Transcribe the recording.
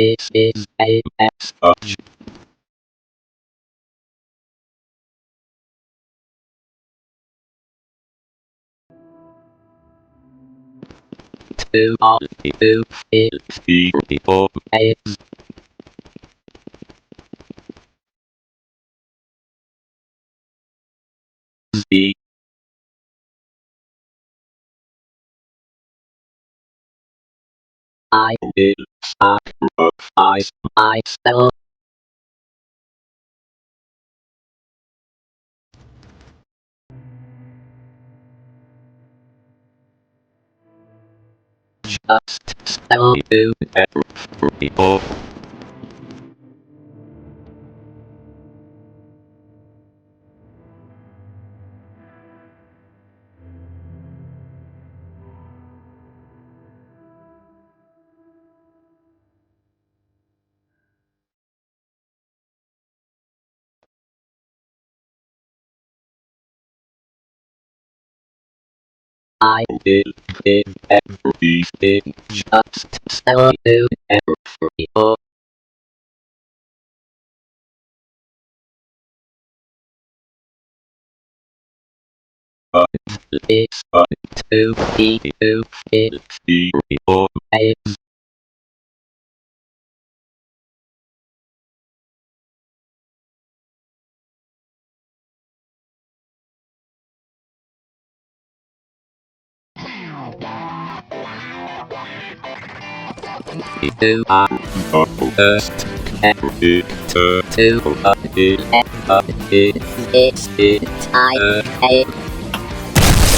This is a such two on two is people is the I will sacrifice myself just so you people I will give everything just so you people but it's up to you if people is you are the first character to appear in this entire game.